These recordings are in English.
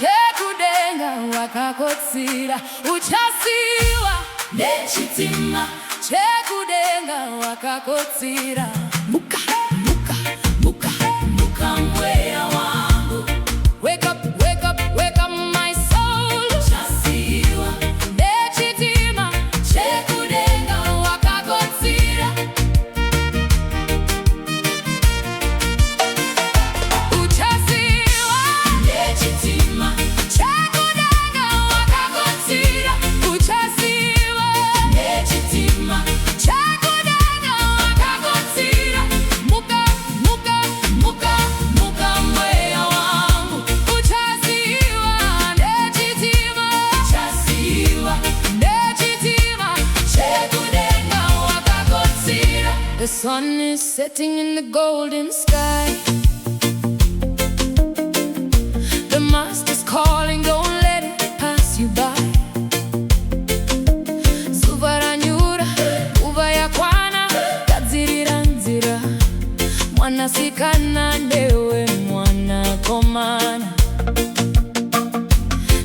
CHEKUDENGA Wakakotsira UCHASIYIWA NECHITIMA CHEKUDENGA Wakakotsira Muka, muka, muka, muka mweya wangu. Wake up, wake up, wake up my soul. UCHASIYIWA NECHITIMA CHEKUDENGA Wakakotsira UCHASIYIWA NECHITIMA CHEKUDENGA Wakakotsira UCHASIYIWA NECHITIMA CHEKUDENGA Wakakotsira Muka, muka, muka, muka mweya wangu. UCHASIYIWA NECHITIMA UCHASIYIWA NECHITIMA CHEKUDENGA Wakakotsira. The sun is setting in the golden sky. The master's calling, don't let it pass you by. Zuva ranyura, uva yakwana, gadzirira nzira. Mwanasikana ndewe mwanakomana.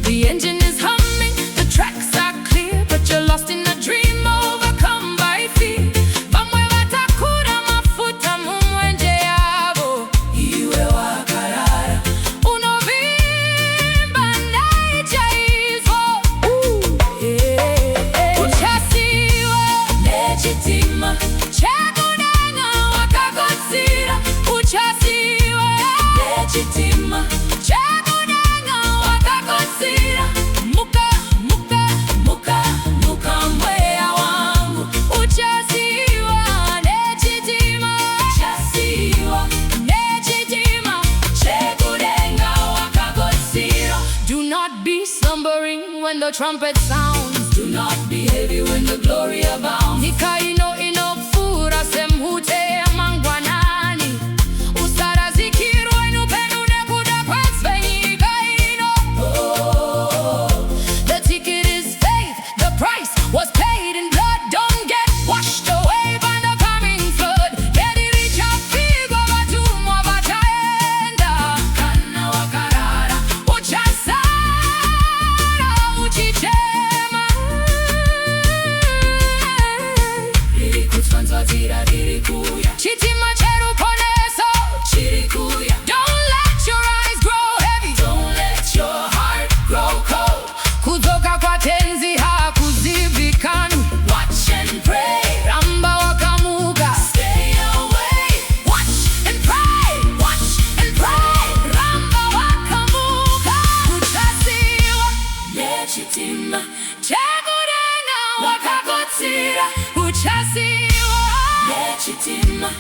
The engine is humming, the tracks are clear, but you're lost in a dream overcome by fear. Vamwe vatakura mafuta mumwenje yavo, iwe wakarara unovimba naichaizvo. UCHASIYIWA NECHITIMA CHEKUDENGA Wakakotsira UCHASIYIWA NECHITIMA CHEKUDENGA Wakakotsira Muka, muka, muka, muka mweya wangu. UCHASIYIWA NECHITIMA UCHASIYIWA NECHITIMA CHEKUDENGA Wakakotsira. Do not be slumbering when the trumpet sounds. Do not be heavy when the glory abounds. Nikaino inofura semhute mangwanani. Usarazikirwe nupenu nekuda kwesvenyika ino. The ticket is faith, the price was paid in blood. Don't get washed away by the coming flood. Yediricha figo vatumwa vataenda. Kana wakarara uchasara uchichema. Ririkutsvanzvadzira ririkuya. Chitima cheruponeso chirikuya. Don't let your eyes grow heavy. Don't let your heart grow cold. Kudzoka kwatenzi hakuzivikanwi. Watch and pray. Ramba wakamuka. Stay away. Watch and pray. Watch and pray. Ramba wakamuka. UCHASIYIWA NECHITIMA CHEKUDENGA Wakakotsira UCHASIYIWA NECHITIMA